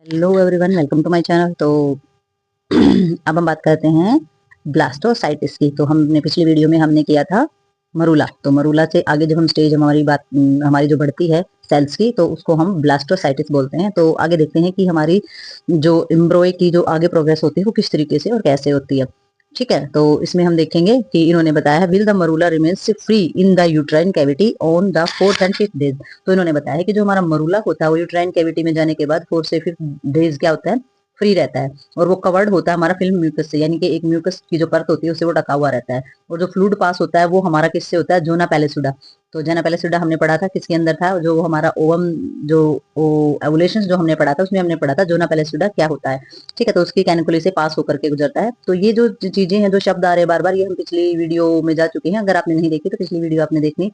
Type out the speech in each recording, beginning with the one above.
Hello everyone, welcome to my channel. तो अब हम बात करते हैं ब्लास्टोसाइटिस की। तो हमने पिछली वीडियो में हमने किया था मरूला। तो मरूला से आगे जब हम स्टेज हमारी जो बढ़ती है सेल्स की, तो उसको हम ब्लास्टोसाइटिस बोलते हैं। तो आगे देखते हैं कि हमारी जो एम्ब्रॉय की जो आगे प्रोग्रेस होती है वो किस तरीके से और कैसे होती है। ठीक है, तो इसमें हम देखेंगे कि इन्होंने बताया है, will the मरूला remains free in the uterine cavity on the 4th and 5th days. तो इन्होंने बताया है कि जो हमारा मरूला होता है वो यूट्राइन कैविटी में जाने के बाद 4 से 5 डेज क्या होता है, फ्री रहता है। और वो कवर्ड होता है हमारा फिल्म म्यूकस से, यानी कि एक म्यूकस की जो परत होती है उससे वो ढका हुआ रहता है। और जो फ्लूइड पास होता है वो हमारा किससे होता है, जोना पैलेसुडा। तो जोना पैलेसुडा हमने पढ़ा था किसके अंदर था, जो हमारा ओवम, जो एवोल्यूशन जो हमने पढ़ा था उसमें हमने पढ़ा था जोना पैलेसुडा क्या होता है। ठीक है, तो उसकी कैनिकुली से पास होकर के गुजरता है। तो ये जो चीजें हैं, जो शब्द आ रहे हैं बार बार, ये हम पिछली वीडियो में जा चुके हैं। अगर आपने नहीं देखी तो पिछली वीडियो आपने देखनी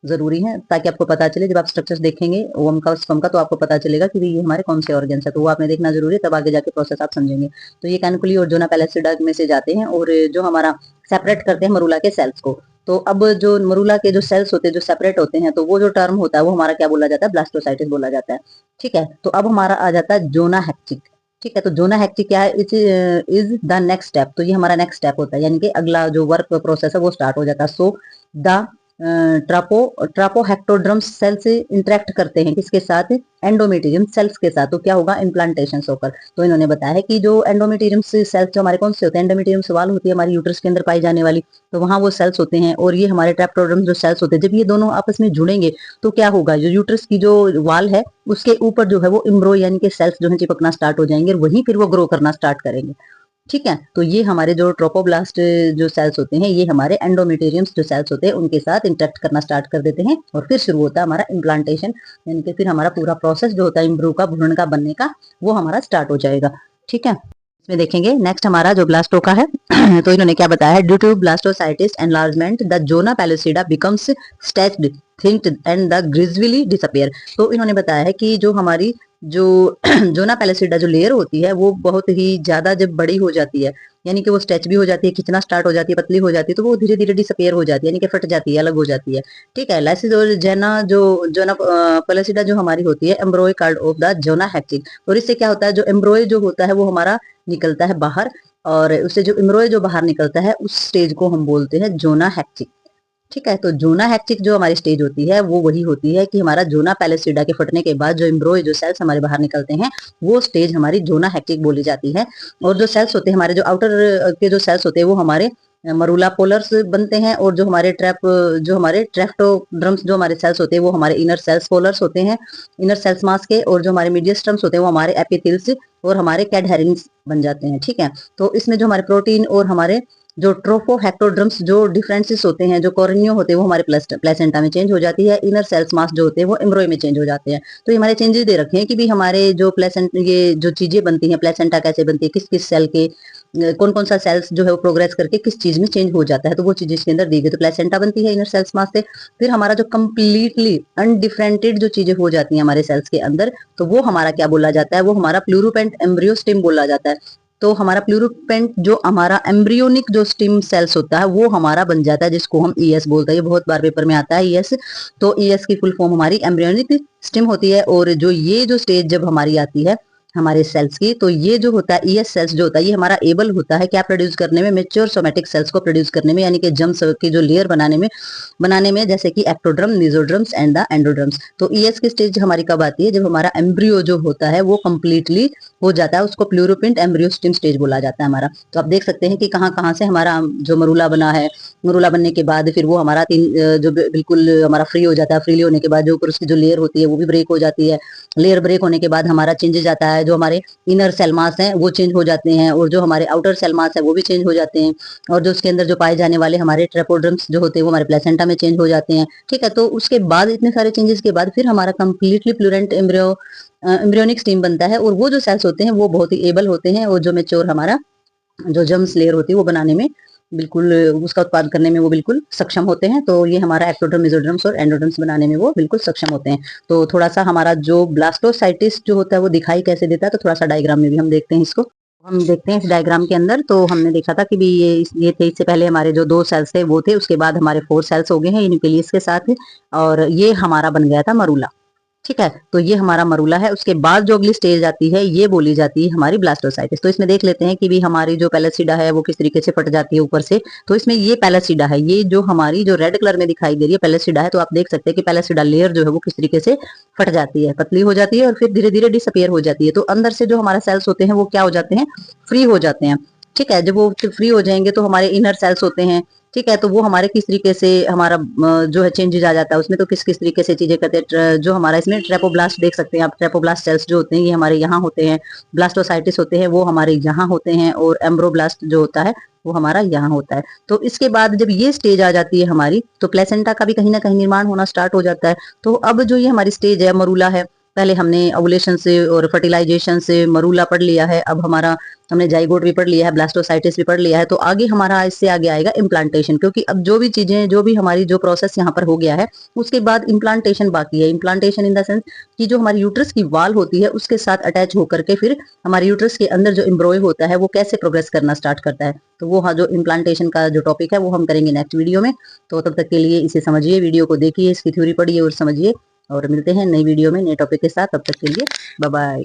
जरूरी है, ताकि आपको पता चले। जब आप स्ट्रक्चर्स देखेंगे ओम का स्पर्म का, तो आपको पता चलेगा कि ये हमारे कौन से ऑर्गन्स है। तो वो आपने देखना जरूरी है, तब आगे जाके प्रोसेस आप समझेंगे। तो ये कैनिकुली और जोना पैलेसिडा में से जाते हैं और जो हमारा सेपरेट करते हैं मरूला के सेल्स को। तो अब जो मरूला के जो सेल्स होते हैं जो सेपरेट होते हैं, तो वो जो टर्म होता है वो हमारा क्या बोला जाता है, ब्लास्टोसाइटिस बोला जाता है। ठीक है, तो अब हमारा आ जाता है जोना हेक्टिक। ठीक है, तो जोना हेक्टिक क्या है, इज द नेक्स्ट स्टेप। तो ये हमारा नेक्स्ट स्टेप होता है, यानी कि अगला जो वर्क प्रोसेस है वो स्टार्ट हो जाता है। सो द ट्रापोहेक्टोड्रम सेल से इंटरेक्ट करते हैं किसके साथ, एंडोमेटेरियम सेल्स के साथ। तो क्या होगा, इम्प्लांटेशन होकर। तो इन्होंने बताया है कि जो एंडोमेटेरियम सेल्स जो हमारे कौन से होते हैं, एंडोमेटेरियम वाल होती है हमारी यूट्रस के अंदर पाई जाने वाली। तो वहां वो सेल्स होते हैं, और ये हमारे ट्रैप्टोड्रम जो सेल्स होते हैं, जब ये दोनों आपस में जुड़ेंगे तो क्या होगा, जो यूट्रस की जो वाल है उसके ऊपर जो है वो इम्ब्रो यानी कि सेल्स जो है चिपकना स्टार्ट हो जाएंगे, और वहीं फिर वो ग्रो करना स्टार्ट करेंगे। ठीक है, तो ये हमारे जो ट्रोपोब्लास्ट जो सेल्स होते हैं, ये हमारे एंडोमेटेरियम्स जो सेल्स होते हैं उनके साथ इंटरेक्ट करना स्टार्ट कर देते हैं, और फिर शुरू होता है हमारा इम्प्लांटेशन। यानी कि फिर हमारा पूरा प्रोसेस जो होता है इम्ब्रू का, भ्रूण का बनने का, वो हमारा स्टार्ट हो जाएगा। ठीक है, इसमें देखेंगे नेक्स्ट हमारा जो ब्लास्टो का है। तो इन्होंने क्या बताया है, due to blastocystis enlargement the zona pellucida becomes stretched thinned and the gradually disappear. तो इन्होंने बताया है कि जो हमारी जो जोना पैलिसिडा जो लेयर होती है वो बहुत ही ज्यादा जब बड़ी हो जाती है, यानी कि वो स्ट्रेच भी हो जाती है, खिंचना स्टार्ट हो जाती है, पतली हो जाती है, तो वो धीरे धीरे डिसअपियर हो जाती है, यानी कि फट जाती है, अलग हो जाती है। ठीक है, लाइसिस और जेना जो जोना पैलिसिडा जो हमारी होती है embryo card of the zona hectic. और इससे क्या होता है, जो एम्ब्रोय जो होता है वो हमारा निकलता है बाहर, और उससे जो एम्ब्रोय जो बाहर निकलता है उस स्टेज को हम बोलते हैं जोना हैक्टिक। ठीक है, तो जोना हेक्टिक जो हमारी स्टेज होती है वो वही होती है कि हमारा जोना पैलेसिडा के फटने के बाद जो एम्ब्रोय जो सेल्स हमारे बाहर निकलते हैं, वो स्टेज हमारी जोना हेक्टिक बोली जाती है। और जो सेल्स होते हैं हमारे, जो आउटर के जो सेल्स होते हैं वो हमारे मरूला पोलर्स बनते हैं, और जो हमारे ट्रैप्टोड्रम्स जो हमारे सेल्स होते हैं वो हमारे इनर सेल्स पोलर्स होते हैं, इनर सेल्स मास के। और जो हमारे मीडियस्टर्म्स होते हैं वो हमारे एपिथिल्स और हमारे कैडहेरिंग्स बन जाते हैं। ठीक है, तो इसमें जो हमारे प्रोटीन और हमारे जो ट्रोफोहेक्टोड्रम्स जो डिफरेंसेस होते हैं, जो कॉर्नियो होते हैं वो हमारे प्लेसेंटा में चेंज हो जाती है, इनर सेल्स मास जो होते हैं वो एम्ब्रॉय में चेंज हो जाते हैं। तो ये हमारे चेंजेस दे रखे हैं कि भी हमारे जो प्लेसेंट ये जो चीजें बनती हैं, प्लेसेंटा कैसे बनती है, किस किस सेल के कौन कौन सा सेल्स जो है वो प्रोग्रेस करके किस चीज में चेंज हो जाता है, तो वो चीजें इसके अंदर दी गई। तो प्लेसेंटा बनती है इनर सेल्स मास से। फिर हमारा जो कंप्लीटली अनडिफरेंटेड जो चीजें हो जाती हैं हमारे सेल्स के अंदर, तो वो हमारा क्या बोला जाता है, वो हमारा प्लूरोपेंट एम्ब्रियो स्टिम बोला जाता है। तो हमारा प्लूरोपेंट जो हमारा एम्ब्रियोनिक जो स्टिम सेल्स होता है वो हमारा बन जाता है, जिसको हम ईएस बोलते हैं। ये बहुत बार पेपर में आता है ईएस। तो ईएस की फुल फॉर्म हमारी एम्ब्रियोनिक स्टिम होती है। और जो ये जो स्टेज जब हमारी आती है हमारे सेल्स की, तो ये जो होता है ईएस सेल्स जो होता है, ये हमारा एबल होता है क्या प्रोड्यूस करने में, मेच्योर सोमेटिक सेल्स को प्रोड्यूस करने में, यानी कि जम्स की जो लेयर बनाने में जैसे कि एक्टोड्रम, मेसोड्रम्स एंड द एंडोड्रम्स। तो ईएस की स्टेज हमारी कब आती है, जब हमारा एम्ब्रियो जो होता है वो कंप्लीटली हो जाता है, उसको प्लूरोपेंट एम्ब्रियो स्टिम स्टेज बोला जाता है हमारा। तो आप देख सकते हैं कि कहाँ कहाँ से हमारा जो मरूला बना है, मरूला बनने के बाद फिर वो हमारा जो बिल्कुल हमारा फ्री हो जाता है। फ्री होने के बाद जो ऊपर उसकी जो लेयर होती है वो भी ब्रेक हो जाती है। लेयर ब्रेक होने के बाद हमारा चेंजेस आता है, जो हमारे इनर सेल मास है वो चेंज हो जाते हैं, और जो हमारे आउटर सेल मास है वो भी चेंज हो जाते हैं। और जो उसके अंदर जो पाए जाने वाले हमारे ट्रेपोड्रम्स जो होते हैं वो हमारे प्लेसेंटा में चेंज हो जाते हैं। ठीक है, तो उसके बाद इतने सारे चेंजेस के बाद फिर हमारा कंप्लीटली प्लूरेंट एम्ब्रियोनिक स्टीम बनता है। और वो जो सेल्स होते हैं वो बहुत ही एबल होते हैं, और जो मेच्योर हमारा जो जम्स लेयर होती है वो बनाने में बिल्कुल, उसका उत्पादन करने में वो बिल्कुल सक्षम होते हैं। तो ये हमारा एक्टोड्रम, मेसोड्रम्स और एंडोड्रम्स बनाने में वो बिल्कुल सक्षम होते हैं। तो थोड़ा सा हमारा जो ब्लास्टोसाइटिस जो होता है वो दिखाई कैसे देता है, तो थोड़ा सा डायग्राम में भी हम देखते हैं इसको। हम देखते हैं इस डायग्राम के अंदर। तो हमने देखा था कि भी ये थे, इससे पहले हमारे जो 2 सेल्स थे वो थे, उसके बाद हमारे 4 सेल्स हो गए हैं न्यूक्लियस के साथ, और ये हमारा बन गया था मरूला। ठीक है। तो ये हमारा मरूला है। उसके बाद जो अगली स्टेज आती है ये बोली जाती है हमारी ब्लास्टोसाइटिस। तो इसमें देख लेते हैं कि भी हमारी जो पैलेसिडा है वो किस तरीके से फट जाती है ऊपर से। तो इसमें ये पैलेसिडा है, ये जो हमारी जो रेड कलर में दिखाई दे रही है पैलेसिडा है, तो आप देख सकते हैं कि पैलेसिडा लेयर जो है वो किस तरीके से फट जाती है, पतली हो जाती है और फिर धीरे धीरे डिसअपियर हो जाती है। तो अंदर से जो हमारे सेल्स होते हैं वो क्या हो जाते हैं, फ्री हो जाते हैं। ठीक है, जब वो फ्री हो जाएंगे तो हमारे इनर सेल्स होते हैं, ठीक है, तो वो हमारे किस तरीके से हमारा जो है चेंजेस आ जाता है उसमें। तो किस किस तरीके से चीजें करते हैं, जो हमारा इसमें ट्रेपोब्लास्ट देख सकते हैं आप, ट्रेपोब्लास्ट सेल्स जो होते हैं ये हमारे यहाँ होते हैं, ब्लास्टोसाइटिस होते हैं वो हमारे यहाँ होते हैं, और एम्ब्रोब्लास्ट जो होता है वो हमारा यहाँ होता है। तो इसके बाद जब ये स्टेज आ जाती है हमारी, तो प्लेसेंटा का भी कहीं ना कहीं निर्माण होना स्टार्ट हो जाता है। तो अब जो ये हमारी स्टेज है मरूला है, पहले हमने ओवुलेशन से और फर्टिलाइजेशन से मरूला पढ़ लिया है, अब हमारा हमने जाइगोट भी पढ़ लिया है, ब्लास्टोसाइटिस भी पढ़ लिया है। तो आगे हमारा इससे आगे आएगा इम्प्लांटेशन, क्योंकि अब जो भी चीजें, जो भी हमारी जो प्रोसेस यहाँ पर हो गया है उसके बाद इम्प्लांटेशन बाकी है। इम्प्लांटेशन इन द सेंस कि जो हमारी यूट्रस की वाल होती है उसके साथ अटैच होकर के फिर हमारे यूट्रस के अंदर जो एम्ब्रॉय होता है वो कैसे प्रोग्रेस करना स्टार्ट करता है। तो वो हाँ, जो इम्प्लांटेशन का जो टॉपिक है वो हम करेंगे नेक्स्ट वीडियो में। तो तब तक के लिए इसे समझिए, वीडियो को देखिए, इसकी थ्योरी पढ़िए और समझिए, और मिलते हैं नई वीडियो में नए टॉपिक के साथ। तब तक के लिए बाय बाय।